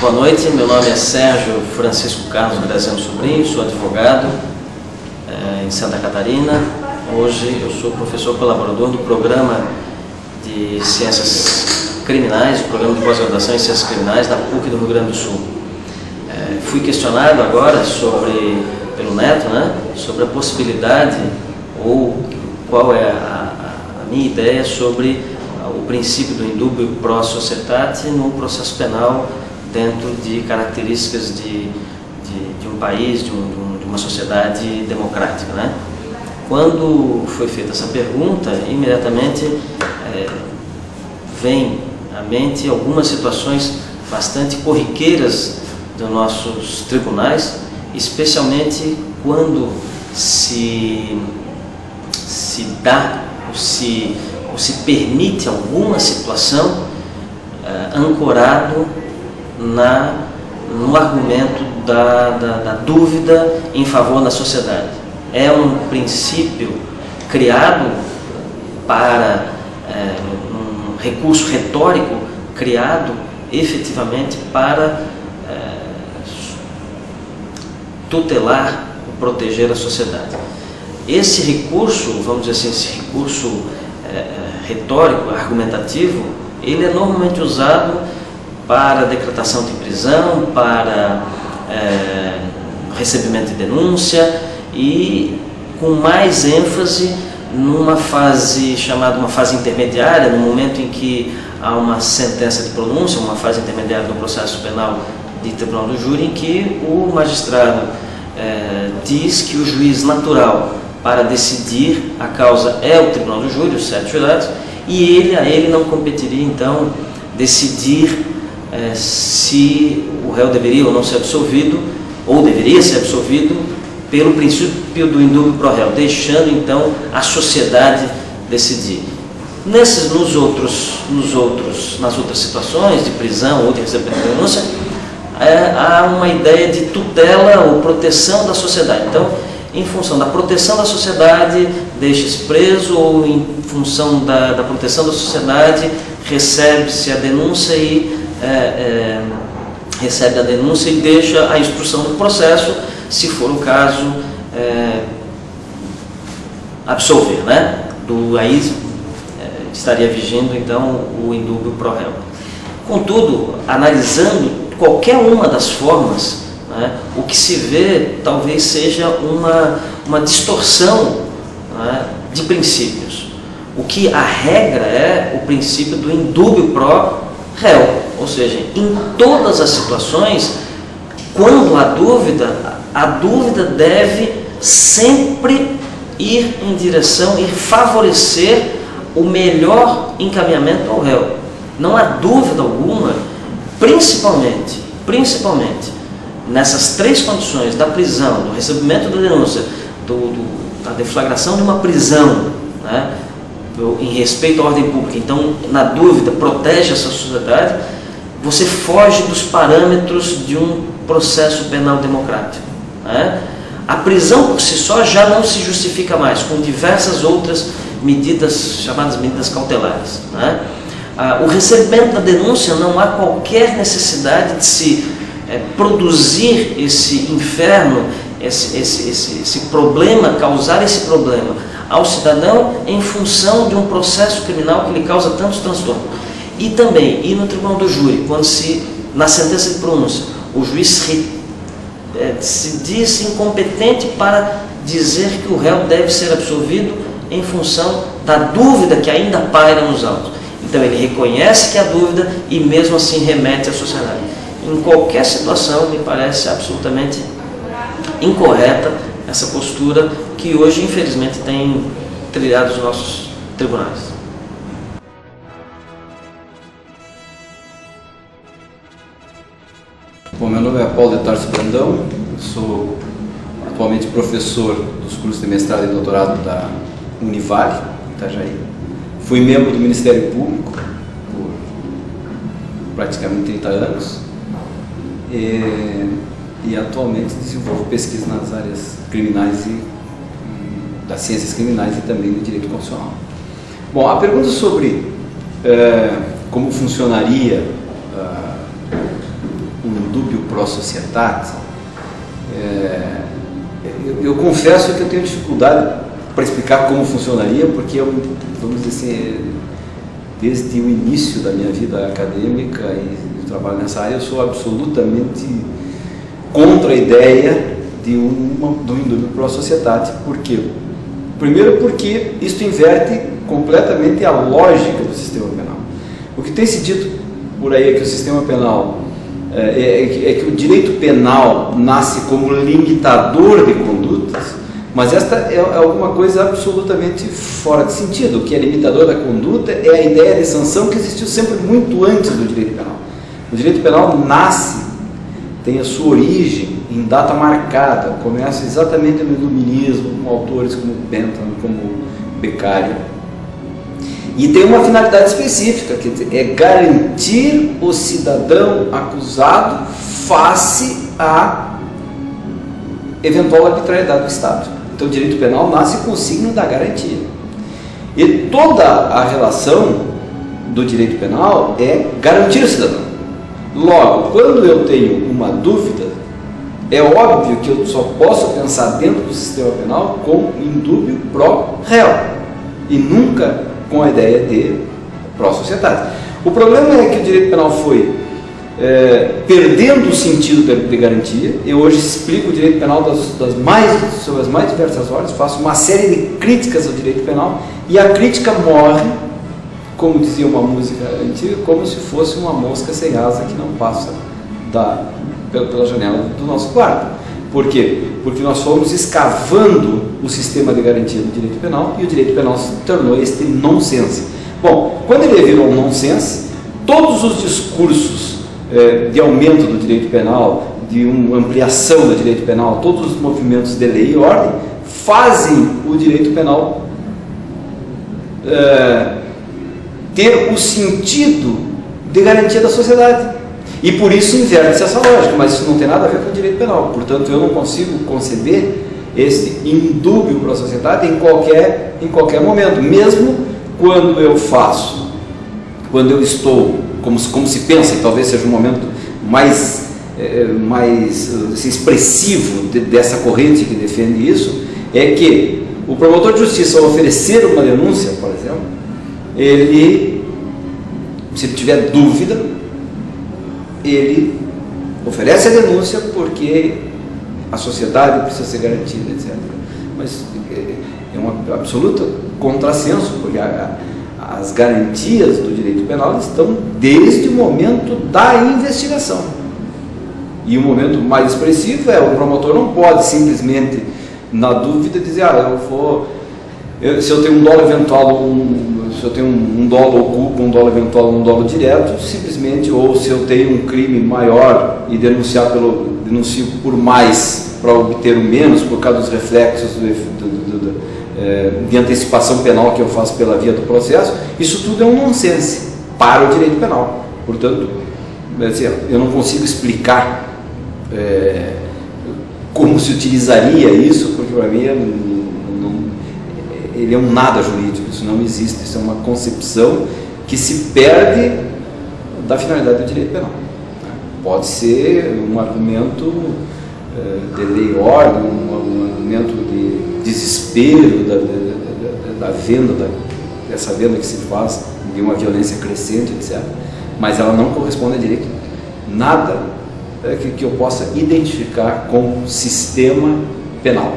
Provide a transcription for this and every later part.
Boa noite, meu nome é Sérgio Francisco Carlos Graziano Sobrinho, sou advogado em Santa Catarina. Hoje eu sou professor colaborador do programa de Ciências Criminais, o programa de pós-graduação em Ciências Criminais da PUC do Rio Grande do Sul. Fui questionado agora pelo Neto, sobre a possibilidade ou qual é a minha ideia sobre o princípio do indubio pro societate no processo penal dentro de características de um país, de uma sociedade democrática. Quando foi feita essa pergunta, imediatamente vem à mente algumas situações bastante corriqueiras dos nossos tribunais, especialmente quando se dá ou se permite alguma situação ancorado no argumento da dúvida em favor da sociedade. É um princípio criado para um recurso retórico criado efetivamente para tutelar ou proteger a sociedade. Esse recurso, vamos dizer assim, esse recurso retórico, argumentativo, ele é normalmente usado para decretação de prisão, para recebimento de denúncia e com mais ênfase numa fase chamada uma fase intermediária, no momento em que há uma sentença de pronúncia, uma fase intermediária do processo penal de tribunal do júri, em que o magistrado diz que o juiz natural para decidir a causa é o tribunal do júri, os 7 jurados, e a ele não competiria então decidir se o réu deveria ou não ser absolvido, ou deveria ser absolvido pelo princípio do indubio pro réu, deixando então a sociedade decidir. Nas outras situações de prisão ou de recebimento de denúncia, há uma ideia de tutela ou proteção da sociedade. Então, em função da proteção da sociedade, deixa-se preso, ou em função da proteção da sociedade, recebe-se a denúncia e recebe a denúncia e deixa a instrução do processo, se for o caso, absolver, aí estaria vigindo então o indubio pro réu. Contudo, analisando qualquer uma das formas, o que se vê talvez seja uma distorção de princípios. O que a regra é o princípio do indubio pro réu, ou seja, em todas as situações, quando há dúvida, a dúvida deve sempre ir em direção e favorecer o melhor encaminhamento ao réu. Não há dúvida alguma, principalmente nessas 3 condições da prisão, do recebimento da denúncia, da deflagração de uma prisão, em respeito à ordem pública, então, na dúvida, protege essa sociedade, você foge dos parâmetros de um processo penal democrático. A prisão por si só já não se justifica mais, com diversas outras medidas, chamadas medidas cautelares. O recebimento da denúncia, não há qualquer necessidade de se produzir esse inferno, esse problema, causar esse problema ao cidadão em função de um processo criminal que lhe causa tantos transtornos. E também, no tribunal do júri, quando na sentença de pronúncia, o juiz se diz incompetente para dizer que o réu deve ser absolvido em função da dúvida que ainda paira nos autos. Então ele reconhece que há dúvida e mesmo assim remete à sociedade. Em qualquer situação, me parece absolutamente incorreta essa postura que hoje, infelizmente, tem trilhado os nossos tribunais. Bom, meu nome é Paulo de Tarso Brandão, sou atualmente professor dos cursos de mestrado e doutorado da Univale, Itajaí. Fui membro do Ministério Público por praticamente 30 anos e atualmente desenvolvo pesquisa nas áreas criminais e das ciências criminais e também do direito constitucional. Bom, a pergunta sobre como funcionaria o pro societate, eu confesso que eu tenho dificuldade para explicar como funcionaria, porque eu, vamos dizer assim, desde o início da minha vida acadêmica e trabalho nessa área, eu sou absolutamente contra a ideia de do indúbio pro societate. Por quê? Primeiro porque isso inverte completamente a lógica do sistema penal. O que tem se dito por aí é que o sistema penal, que o direito penal nasce como limitador de condutas, mas esta é alguma coisa absolutamente fora de sentido. O que é limitador da conduta é a ideia de sanção que existiu sempre muito antes do direito penal. O direito penal nasce, tem a sua origem em data marcada, começa exatamente no iluminismo, com autores como Bentham, como Beccaria, e tem uma finalidade específica, que é garantir o cidadão acusado face à eventual arbitrariedade do Estado. Então o direito penal nasce com o signo da garantia. E toda a relação do direito penal é garantir o cidadão. Logo, quando eu tenho uma dúvida, é óbvio que eu só posso pensar dentro do sistema penal com indúbio pro réu, e nunca com a ideia de pro societate. O problema é que o direito penal foi perdendo o sentido de garantia. Eu hoje explico o direito penal sobre as mais diversas ordens, faço uma série de críticas ao direito penal, e a crítica morre, como dizia uma música antiga, como se fosse uma mosca sem asa que não passa pela janela do nosso quarto. Por quê? Porque nós fomos escavando o sistema de garantia do direito penal, e o direito penal se tornou este nonsense. Bom, quando ele virou um nonsense, todos os discursos de aumento do direito penal, de uma ampliação do direito penal, todos os movimentos de lei e ordem, fazem o direito penal ter o sentido de garantia da sociedade. E por isso inverte-se essa lógica, mas isso não tem nada a ver com o direito penal. Portanto, eu não consigo conceber esse indúbio para a sociedade em qualquer momento, mesmo quando eu faço, quando eu estou, como se pensa, e talvez seja um momento mais assim, expressivo dessa corrente que defende isso, é que o promotor de justiça, ao oferecer uma denúncia, por exemplo, se ele tiver dúvida, ele oferece a denúncia porque a sociedade precisa ser garantida, etc. Mas é um absoluto contrassenso, porque as garantias do direito penal estão desde o momento da investigação. E o momento mais expressivo o promotor não pode simplesmente, na dúvida, dizer, se eu tenho um dolo eventual, se eu tenho um dolo oculto, um dolo eventual, um dolo direto, simplesmente, ou se eu tenho um crime maior e denuncio por mais para obter o menos, por causa dos reflexos de antecipação penal que eu faço pela via do processo, isso tudo é um nonsense para o direito penal. Portanto, eu não consigo explicar como se utilizaria isso, porque para mim ele é um nada jurídico, isso não existe, isso é uma concepção que se perde da finalidade do direito penal. Pode ser um argumento de lei e ordem, um argumento de desespero da venda, dessa venda que se faz de uma violência crescente, etc. Mas ela não corresponde a direito. Nada que eu possa identificar com sistema penal.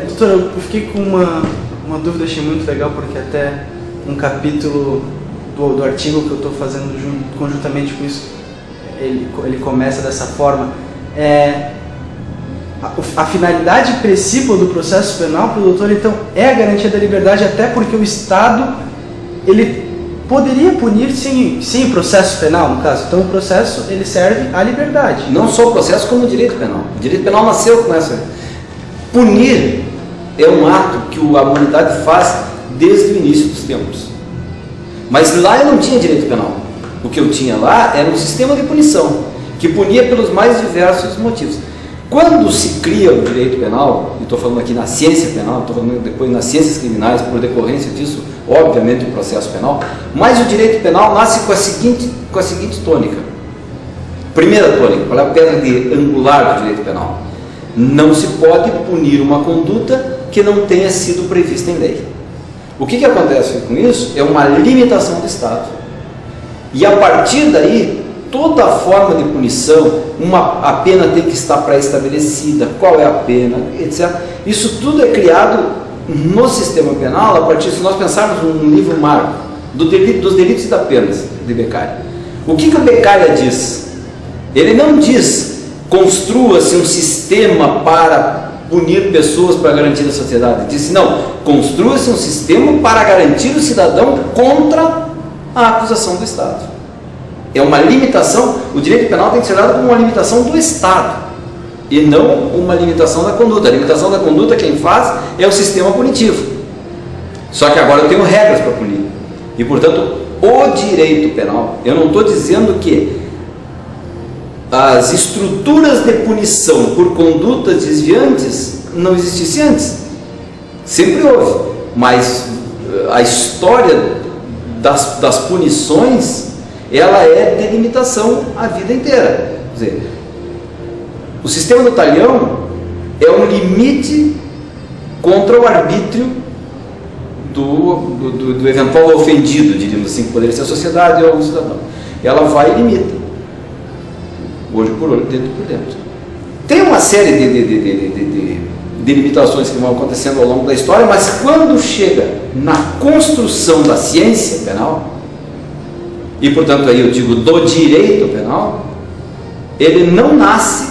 Doutora, eu fiquei com uma dúvida, achei muito legal, porque até um capítulo do artigo que eu estou fazendo conjuntamente com isso, ele começa dessa forma. A finalidade principal do processo penal, para o doutor, então, é a garantia da liberdade, até porque o Estado, ele poderia punir sem o processo penal, no caso. Então o processo, ele serve à liberdade. Não só o processo, como o direito penal. O direito penal nasceu com essa. Punir é um ato que a humanidade faz desde o início dos tempos. Mas lá eu não tinha direito penal. O que eu tinha lá era um sistema de punição, que punia pelos mais diversos motivos. Quando se cria o direito penal, e estou falando aqui na ciência penal, estou falando depois nas ciências criminais, por decorrência disso, obviamente, o processo penal, mas o direito penal nasce com a seguinte tônica. Primeira tônica, qual é a pedra angular do direito penal? Não se pode punir uma conduta que não tenha sido prevista em lei. O que acontece com isso? É uma limitação do Estado. E a partir daí, toda forma de punição, a pena tem que estar pré-estabelecida, qual é a pena, etc. Isso tudo é criado no sistema penal a partir, se nós pensarmos num livro marco, dos delitos e das penas, de Beccaria. O que o Beccaria diz? Ele não diz, construa-se um sistema para punir pessoas para garantir a sociedade. Ele diz, não, construa-se um sistema para garantir o cidadão contra a acusação do Estado. É uma limitação, o direito penal tem que ser dado como uma limitação do Estado e não uma limitação da conduta. A limitação da conduta quem faz é o sistema punitivo. Só que agora eu tenho regras para punir. E, portanto, o direito penal, eu não estou dizendo que as estruturas de punição por condutas desviantes não existissem antes. Sempre houve. Mas a história das punições, ela é de limitação a vida inteira. Quer dizer, o sistema do talhão é um limite contra o arbítrio do eventual ofendido, diríamos assim, que poderia ser a sociedade ou algum cidadão. Ela vai e limita. Olho por olho, dentro por dentro. Tem uma série de limitações que vão acontecendo ao longo da história, mas quando chega na construção da ciência penal, e portanto aí eu digo do direito penal, ele não nasce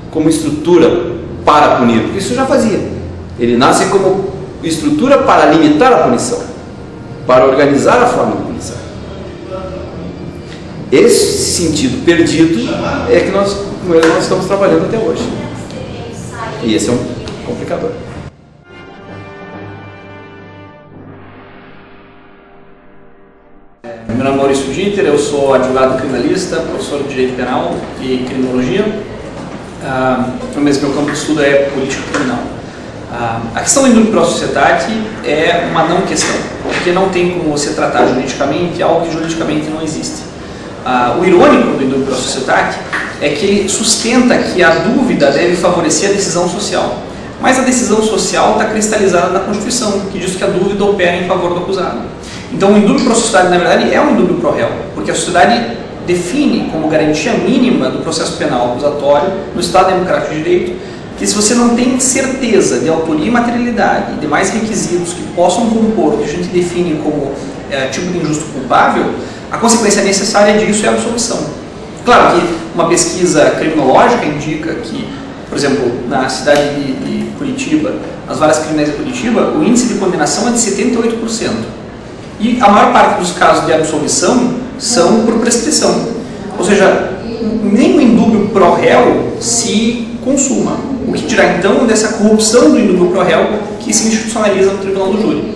como estrutura para punir, porque isso já fazia. Ele nasce como estrutura para limitar a punição, para organizar a forma de punição. Esse sentido perdido é que nós estamos trabalhando até hoje. E esse é um complicador. Meu nome é Maurício Ginter, eu sou advogado criminalista, professor de Direito Penal e Criminologia. Mas meu campo de estudo é política criminal. A questão do indúbio pro sociedade é uma não questão, porque não tem como você tratar juridicamente algo que juridicamente não existe. O irônico do indúbio pro sociedade é que ele sustenta que a dúvida deve favorecer a decisão social. Mas a decisão social está cristalizada na Constituição, que diz que a dúvida opera em favor do acusado. Então o indúbio pro sociedade, na verdade, é um indúbio pro réu, porque a sociedade define como garantia mínima do processo penal acusatório no Estado Democrático de Direito que se você não tem certeza de autoria e materialidade e demais requisitos que possam compor o que a gente define como tipo de injusto culpável, a consequência necessária disso é a absolvição. Claro que uma pesquisa criminológica indica que, por exemplo, na cidade de Curitiba, nas varas criminais de Curitiba, o índice de condenação é de 78%. E a maior parte dos casos de absolvição são por prescrição. Ou seja, nem o indúbio pro réu se consuma. O que dirá então dessa corrupção do indúbio pro réu que se institucionaliza no tribunal do júri?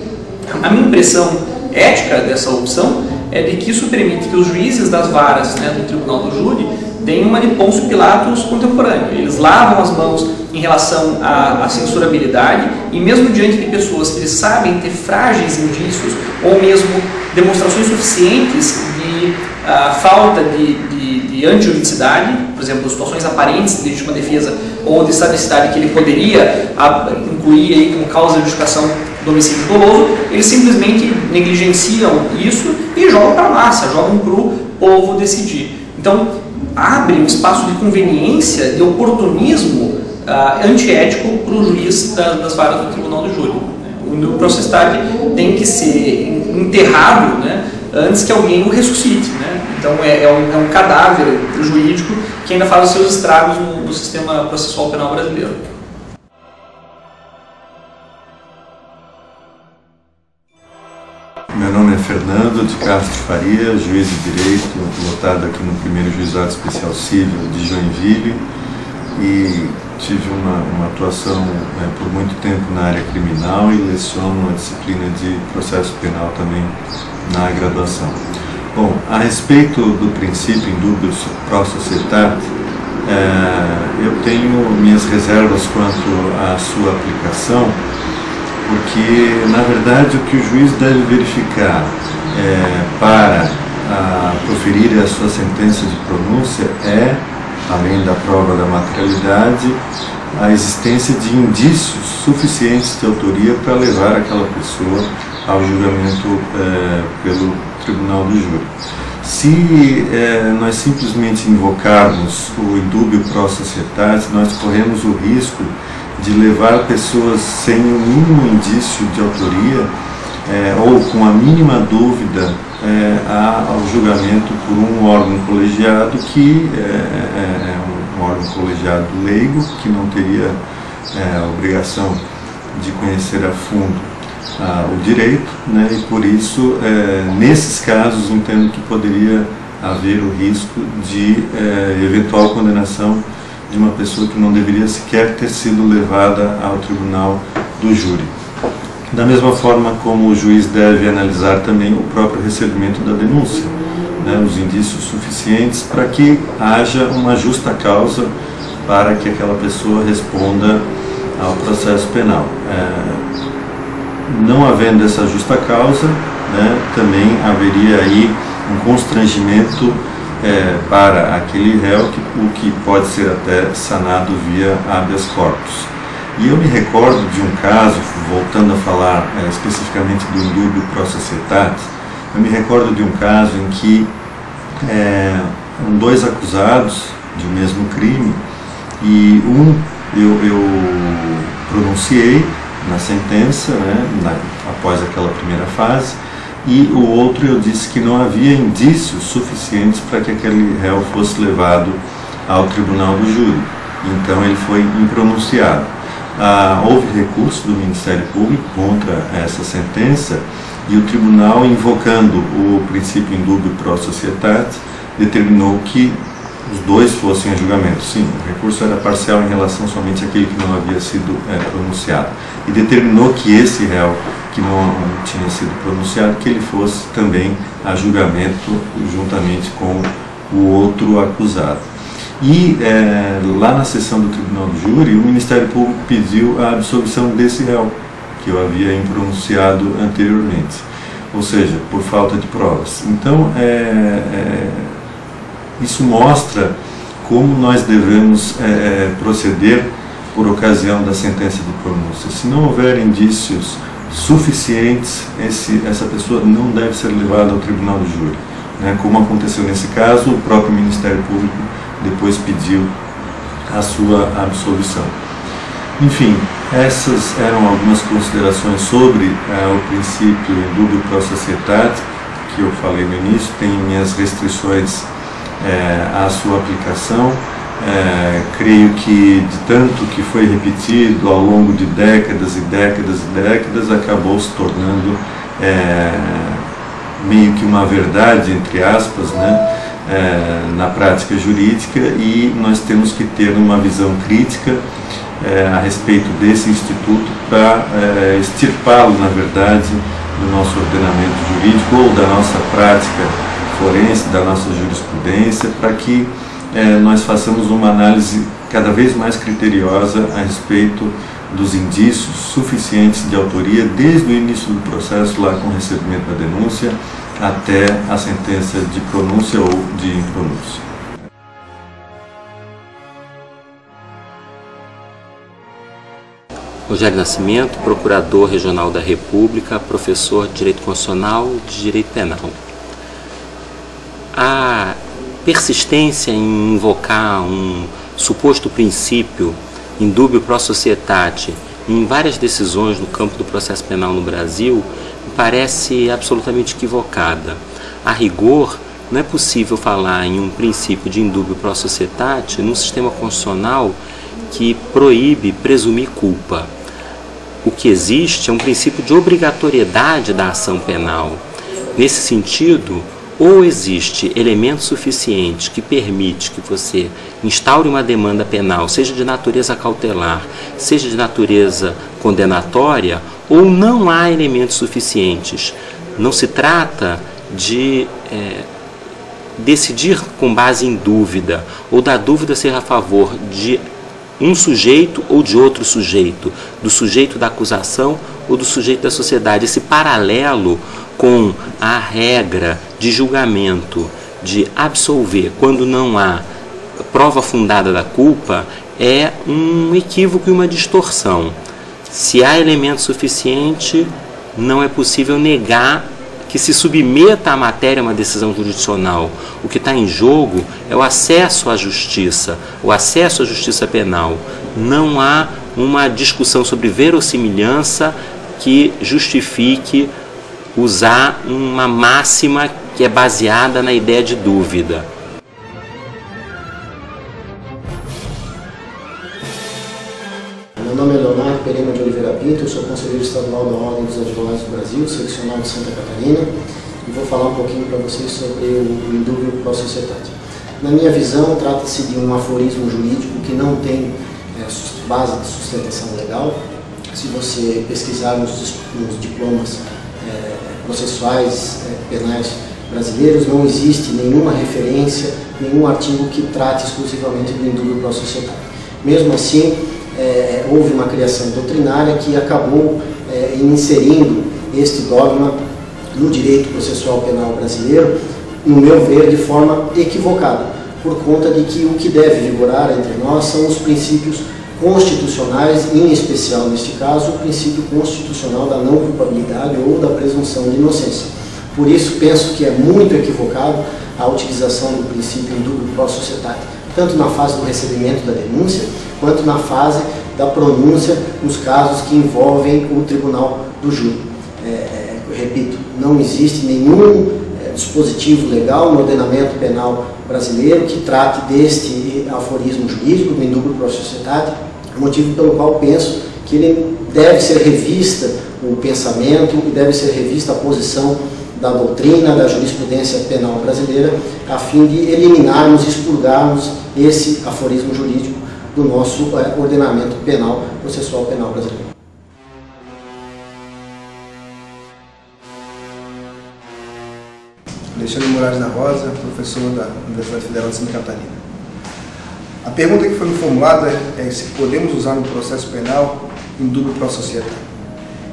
A minha impressão ética dessa opção é de que isso permite que os juízes das varas, do tribunal do júri deem uma de Pôncio Pilatos contemporâneo. Eles lavam as mãos em relação à censurabilidade e mesmo diante de pessoas que eles sabem ter frágeis indícios ou mesmo demonstrações suficientes de falta de antijuridicidade, por exemplo, situações aparentes de legítima defesa ou de estadicidade que ele poderia incluir aí como causa de justificação do homicídio doloso, eles simplesmente negligenciam isso e jogam para a massa, jogam para o povo decidir. Então, abre um espaço de conveniência, de oportunismo antiético para o juiz das varas do tribunal do júri. O indúbio pro sociedade tem que ser enterrado antes que alguém o ressuscite. Então é um cadáver jurídico que ainda faz os seus estragos no sistema processual penal brasileiro. Meu nome é Fernando de Castro Faria, juiz de direito, lotado aqui no primeiro Juizado Especial Civil de Joinville, e tive uma atuação por muito tempo na área criminal e leciono a disciplina de processo penal também na graduação. Bom, a respeito do princípio indúbio pro societate, eu tenho minhas reservas quanto à sua aplicação, porque, na verdade, o que o juiz deve verificar para proferir a sua sentença de pronúncia é, além da prova da materialidade, a existência de indícios suficientes de autoria para levar aquela pessoa ao julgamento pelo tribunal do júri. Se nós simplesmente invocarmos o indúbio pro societate, nós corremos o risco de levar pessoas sem o mínimo indício de autoria ou com a mínima dúvida ao julgamento por um órgão colegiado que é um órgão colegiado leigo, que não teria a obrigação de conhecer a fundo o direito, né, e por isso, nesses casos, entendo que poderia haver o risco de eventual condenação de uma pessoa que não deveria sequer ter sido levada ao tribunal do júri. Da mesma forma como o juiz deve analisar também o próprio recebimento da denúncia, né, os indícios suficientes para que haja uma justa causa para que aquela pessoa responda ao processo penal. Não havendo essa justa causa, né, também haveria aí um constrangimento para aquele réu, o que pode ser até sanado via habeas corpus. E eu me recordo de um caso, voltando a falar especificamente do indúbio pro societate, eu me recordo de um caso em que dois acusados de um mesmo crime, e eu pronunciei na sentença, né, após aquela primeira fase, e o outro eu disse que não havia indícios suficientes para que aquele réu fosse levado ao tribunal do júri. Então ele foi impronunciado. Houve recurso do Ministério Público contra essa sentença e o tribunal, invocando o princípio indúbio pro societate, determinou que os dois fossem a julgamento. Sim, o recurso era parcial em relação somente àquele que não havia sido pronunciado. E determinou que esse réu, que não tinha sido pronunciado, que ele fosse também a julgamento juntamente com o outro acusado. E lá na sessão do tribunal do júri, o Ministério Público pediu a absolvição desse réu, que eu havia impronunciado anteriormente, ou seja, por falta de provas. Então, isso mostra como nós devemos proceder por ocasião da sentença de pronúncia. Se não houver indícios suficientes, essa pessoa não deve ser levada ao tribunal do júri, né? Como aconteceu nesse caso, o próprio Ministério Público depois pediu a sua absolvição. Enfim, essas eram algumas considerações sobre o princípio indúbio pro societate, que eu falei no início. Tem minhas restrições à sua aplicação. Creio que de tanto que foi repetido ao longo de décadas e décadas e décadas, acabou se tornando meio que uma verdade, entre aspas, né, na prática jurídica, e nós temos que ter uma visão crítica a respeito desse instituto para extirpá-lo, na verdade, do nosso ordenamento jurídico ou da nossa prática forense, da nossa jurisprudência, para que nós façamos uma análise cada vez mais criteriosa a respeito dos indícios suficientes de autoria desde o início do processo, lá com o recebimento da denúncia, até a sentença de pronúncia ou de impronúncia. Rogério Nascimento, Procurador Regional da República, professor de Direito Constitucional e de Direito Penal. A persistência em invocar um suposto princípio indúbio pro societate em várias decisões no campo do processo penal no Brasil me parece absolutamente equivocada. A rigor, não é possível falar em um princípio de indúbio pro societate num sistema constitucional que proíbe presumir culpa. O que existe é um princípio de obrigatoriedade da ação penal. Nesse sentido, ou existe elemento suficiente que permite que você instaure uma demanda penal, seja de natureza cautelar, seja de natureza condenatória, ou não há elementos suficientes. Não se trata de decidir com base em dúvida, ou da dúvida ser a favor de um sujeito ou de outro sujeito, do sujeito da acusação ou do sujeito da sociedade. Esse paralelo com a regra de julgamento, de absolver quando não há prova fundada da culpa, é um equívoco e uma distorção. Se há elemento suficiente, não é possível negar que se submeta a matéria a uma decisão jurisdicional. O que está em jogo é o acesso à justiça, o acesso à justiça penal. Não há uma discussão sobre verossimilhança que justifique usar uma máxima que é baseada na ideia de dúvida. Meu nome é Leonardo Pereira de Oliveira Pinto, eu sou conselheiro estadual da Ordem dos Advogados do Brasil, seccional de Santa Catarina, e vou falar um pouquinho para vocês sobre o indúbio pro societate. Na minha visão, trata-se de um aforismo jurídico que não tem base de sustentação legal. Se você pesquisar nos diplomas processuais penais brasileiros, não existe nenhuma referência, nenhum artigo que trate exclusivamente do indúbio pro societate. Mesmo assim, houve uma criação doutrinária que acabou inserindo este dogma no direito processual penal brasileiro, no meu ver, de forma equivocada, por conta de que o que deve vigorar entre nós são os princípios constitucionais, em especial, neste caso, o princípio constitucional da não culpabilidade ou da presunção de inocência. Por isso, penso que é muito equivocado a utilização do princípio indúbio pro societate, tanto na fase do recebimento da denúncia, quanto na fase da pronúncia nos casos que envolvem o tribunal do júri. Repito, não existe nenhum dispositivo legal no ordenamento penal brasileiro que trate deste aforismo jurídico, do indúbio pro societate, motivo pelo qual penso que ele deve ser revista o pensamento e deve ser revista a posição da doutrina, da jurisprudência penal brasileira, a fim de eliminarmos, expurgarmos esse aforismo jurídico do nosso ordenamento penal, processual penal brasileiro. Alexandre Moraes da Rosa, professor da Universidade Federal de Santa Catarina. A pergunta que foi me formulada é se podemos usar no processo penal indúbio pro societate.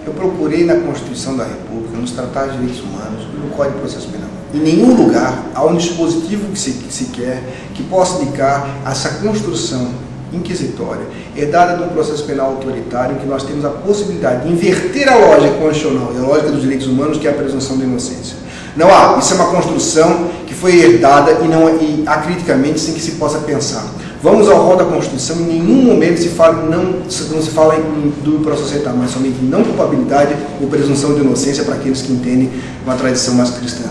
Eu procurei na Constituição da República, nos Tratados de Direitos Humanos e no Código de Processo Penal. Em nenhum lugar há um dispositivo que se quer que possa indicar essa construção inquisitória herdada de um processo penal autoritário em que nós temos a possibilidade de inverter a lógica constitucional e a lógica dos direitos humanos, que é a presunção de inocência. Não há, isso é uma construção que foi herdada e acriticamente sem que se possa pensar. Vamos ao rol da Constituição, em nenhum momento não se fala em indúbio pro societate, mas somente em não culpabilidade ou presunção de inocência para aqueles que entendem uma tradição mais cristã.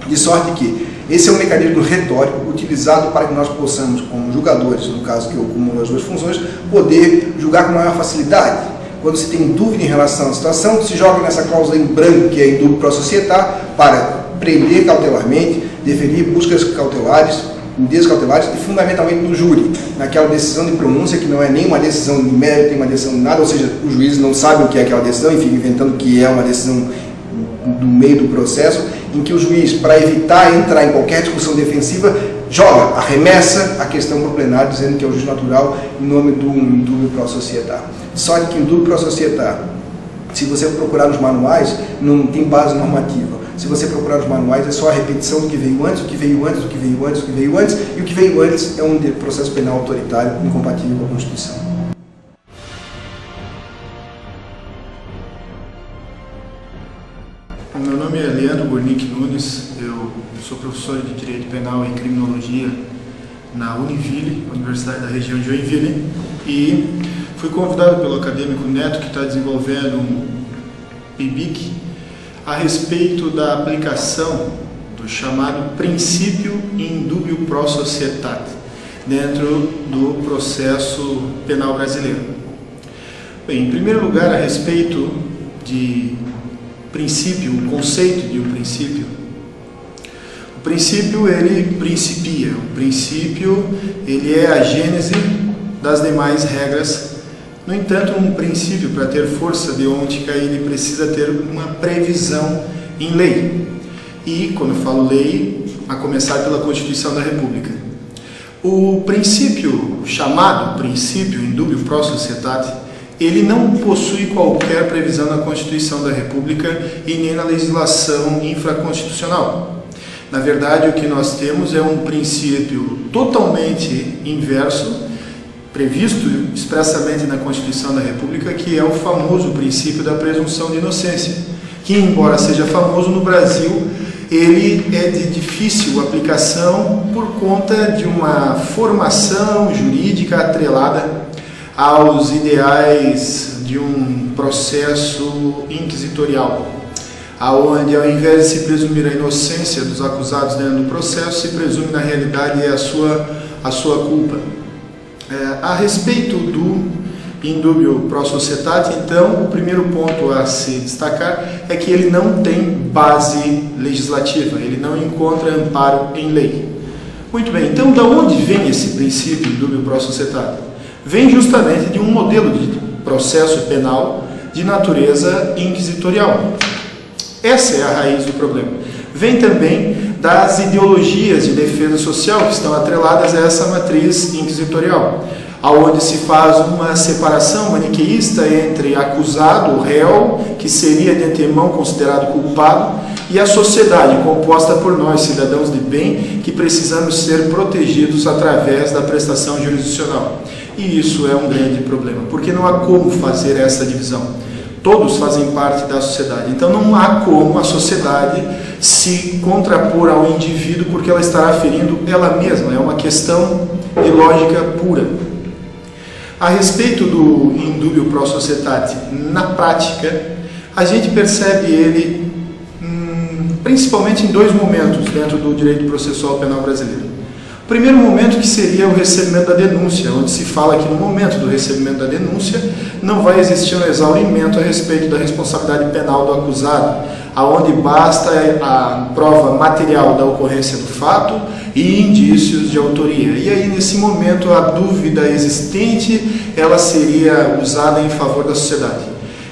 De sorte que esse é um mecanismo retórico utilizado para que nós possamos, como julgadores, no caso que eu acumulo as duas funções, poder julgar com maior facilidade. Quando se tem dúvida em relação à situação, se joga nessa cláusula em branco, que é indúbio pro societate, para prender cautelarmente, deferir buscas cautelares, medidas cautelares e fundamentalmente no júri, naquela decisão de pronúncia que não é nem uma decisão de mérito, nem uma decisão de nada, ou seja, os juízes não sabem o que é aquela decisão e ficam inventando que é uma decisão do meio do processo, em que o juiz, para evitar entrar em qualquer discussão defensiva, joga, arremessa a questão para o plenário, dizendo que é o juiz natural em nome do indúbio pro societate. Só que indúbio pro societate, se você procurar nos manuais, não tem base normativa. Se você procurar nos manuais, é só a repetição do que veio antes, o que veio antes, o que veio antes, o que veio antes, e o que veio antes é um processo penal autoritário incompatível com a Constituição. Meu nome é Leandro Burnick Nunes, eu sou professor de Direito Penal e Criminologia na Univille, Universidade da região de Joinville, e fui convidado pelo acadêmico Neto, que está desenvolvendo um PIBIC, a respeito da aplicação do chamado princípio indúbio pro societate dentro do processo penal brasileiro. Bem, em primeiro lugar, a respeito de princípio, o conceito de um princípio. O princípio, ele principia, o princípio, ele é a gênese das demais regras. No entanto, um princípio, para ter força deontica, ele precisa ter uma previsão em lei. E, quando eu falo lei, a começar pela Constituição da República. O princípio, chamado princípio indubio pro societate, ele não possui qualquer previsão na Constituição da República e nem na legislação infraconstitucional. Na verdade, o que nós temos é um princípio totalmente inverso, previsto expressamente na Constituição da República, que é o famoso princípio da presunção de inocência, que, embora seja famoso no Brasil, ele é de difícil aplicação por conta de uma formação jurídica atrelada aos ideais de um processo inquisitorial, aonde, ao invés de se presumir a inocência dos acusados dentro do processo, se presume na realidade a sua culpa. A respeito do indubio pro societate, então, o primeiro ponto a se destacar é que ele não tem base legislativa, ele não encontra amparo em lei. Muito bem, então, de onde vem esse princípio indubio pro societate? Vem justamente de um modelo de processo penal de natureza inquisitorial. Essa é a raiz do problema. Vem também das ideologias de defesa social que estão atreladas a essa matriz inquisitorial, aonde se faz uma separação maniqueísta entre acusado, réu, que seria de antemão considerado culpado, e a sociedade, composta por nós, cidadãos de bem, que precisamos ser protegidos através da prestação jurisdicional. E isso é um grande problema, porque não há como fazer essa divisão. Todos fazem parte da sociedade, então não há como a sociedade se contrapor ao indivíduo, porque ela estará ferindo ela mesma, é uma questão de lógica pura. A respeito do indubio pro societate, na prática, a gente percebe ele principalmente em dois momentos dentro do direito processual penal brasileiro. O primeiro momento, que seria o recebimento da denúncia, onde se fala que no momento do recebimento da denúncia não vai existir um exaurimento a respeito da responsabilidade penal do acusado, aonde basta a prova material da ocorrência do fato e indícios de autoria. E aí, nesse momento, a dúvida existente, ela seria usada em favor da sociedade.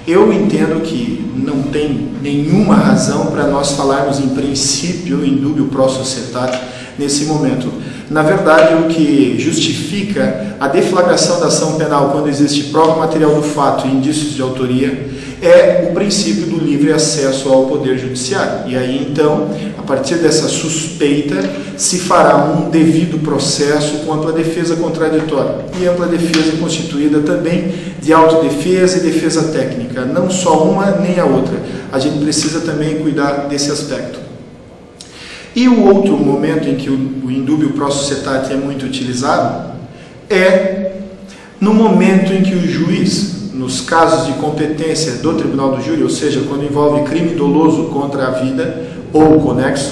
Eu entendo que não tem nenhuma razão para nós falarmos em princípio indubio pro societate nesse momento. Na verdade, o que justifica a deflagração da ação penal quando existe prova material do fato e indícios de autoria é o princípio do livre acesso ao poder judiciário. E aí, então, a partir dessa suspeita, se fará um devido processo com ampla defesa contraditória. E ampla defesa constituída também de autodefesa e defesa técnica, não só uma nem a outra. A gente precisa também cuidar desse aspecto. E o outro momento em que o indubio pro societate é muito utilizado é no momento em que o juiz, nos casos de competência do tribunal do júri, ou seja, quando envolve crime doloso contra a vida ou conexo,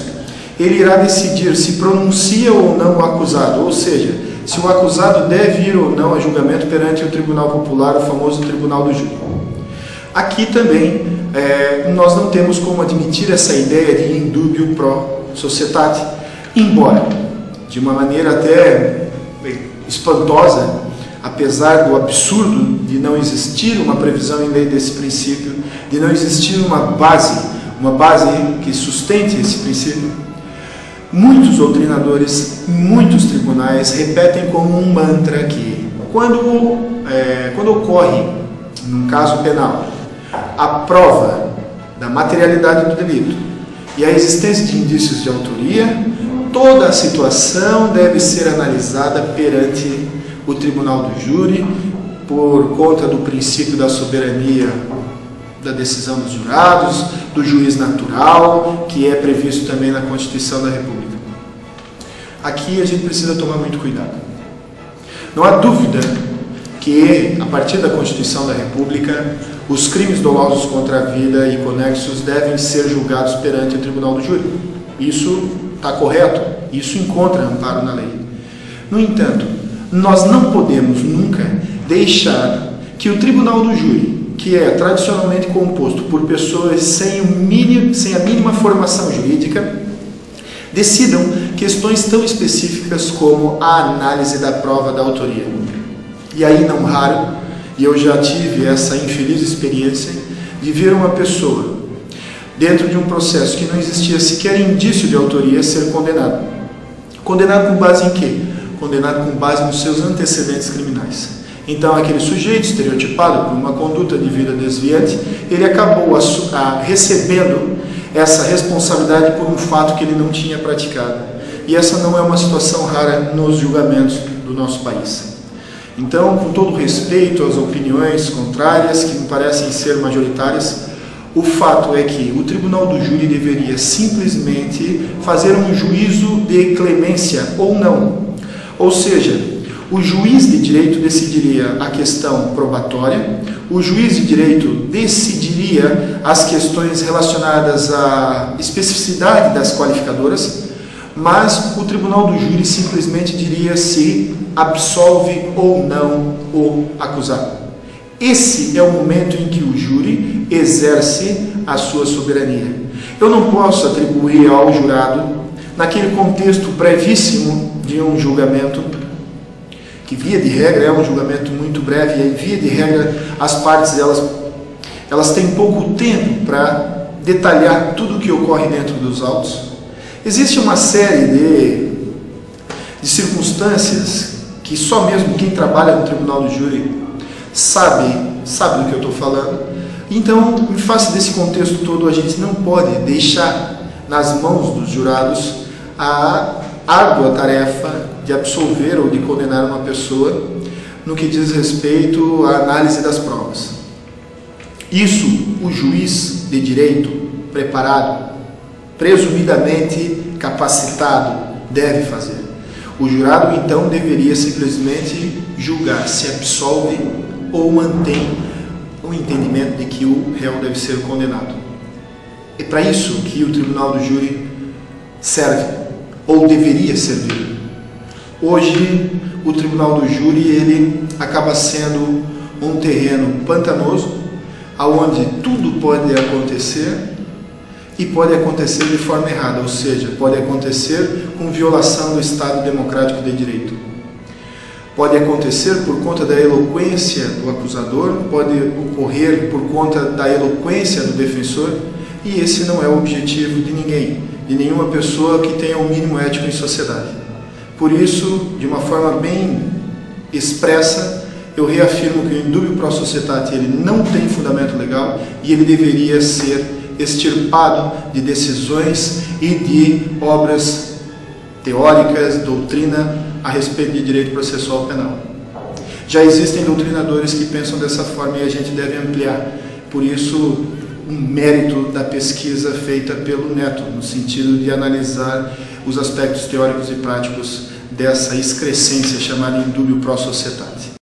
ele irá decidir se pronuncia ou não o acusado, ou seja, se o acusado deve ir ou não a julgamento perante o Tribunal Popular, o famoso Tribunal do Júri. Aqui também nós não temos como admitir essa ideia de indubio pro societate, embora de uma maneira até espantosa, apesar do absurdo de não existir uma previsão em lei desse princípio, de não existir uma base que sustente esse princípio, muitos doutrinadores, muitos tribunais repetem como um mantra que quando ocorre, num caso penal, a prova da materialidade do delito e a existência de indícios de autoria, toda a situação deve ser analisada perante o tribunal do júri, por conta do princípio da soberania da decisão dos jurados, do juiz natural, que é previsto também na Constituição da República. Aqui a gente precisa tomar muito cuidado. Não há dúvida que, a partir da Constituição da República, os crimes dolosos contra a vida e conexos devem ser julgados perante o tribunal do júri. Isso está correto, isso encontra amparo na lei. No entanto, nós não podemos nunca deixar que o tribunal do júri, que é tradicionalmente composto por pessoas sem a mínima formação jurídica, decidam questões tão específicas como a análise da prova da autoria. E aí, não raro, e eu já tive essa infeliz experiência de ver uma pessoa, dentro de um processo que não existia sequer indício de autoria, ser condenado. Condenado com base em quê? condenado com base nos seus antecedentes criminais. Então, aquele sujeito estereotipado por uma conduta de vida desviante, ele acabou recebendo essa responsabilidade por um fato que ele não tinha praticado. E essa não é uma situação rara nos julgamentos do nosso país. Então, com todo respeito às opiniões contrárias, que me parecem ser majoritárias, o fato é que o tribunal do júri deveria simplesmente fazer um juízo de clemência ou não. Ou seja, o juiz de direito decidiria a questão probatória, o juiz de direito decidiria as questões relacionadas à especificidade das qualificadoras, mas o tribunal do júri simplesmente diria se absolve ou não o acusado. Esse é o momento em que o júri exerce a sua soberania. Eu não posso atribuir ao jurado, naquele contexto brevíssimo de um julgamento, que via de regra é um julgamento muito breve, e via de regra as partes elas têm pouco tempo para detalhar tudo o que ocorre dentro dos autos. Existe uma série de circunstâncias que só mesmo quem trabalha no tribunal do júri sabe do que eu estou falando. Então, em face desse contexto todo, a gente não pode deixar nas mãos dos jurados a árdua tarefa de absolver ou de condenar uma pessoa no que diz respeito à análise das provas. Isso o juiz de direito preparado, presumidamente capacitado, deve fazer. O jurado então deveria simplesmente julgar se absolve ou mantém o entendimento de que o réu deve ser condenado. É para isso que o tribunal do júri serve, ou deveria servir. Hoje, o tribunal do júri ele acaba sendo um terreno pantanoso, onde tudo pode acontecer e pode acontecer de forma errada, ou seja, pode acontecer com violação do Estado Democrático de Direito. Pode acontecer por conta da eloquência do acusador, pode ocorrer por conta da eloquência do defensor, e esse não é o objetivo de ninguém, de nenhuma pessoa que tenha o mínimo ético em sociedade. Por isso, de uma forma bem expressa, eu reafirmo que o indúbio pro societate ele não tem fundamento legal e ele deveria ser extirpado de decisões e de obras teóricas, doutrina a respeito de direito processual penal. Já existem doutrinadores que pensam dessa forma e a gente deve ampliar. Por isso, um mérito da pesquisa feita pelo Neto, no sentido de analisar os aspectos teóricos e práticos dessa excrescência chamada indúbio pro societate.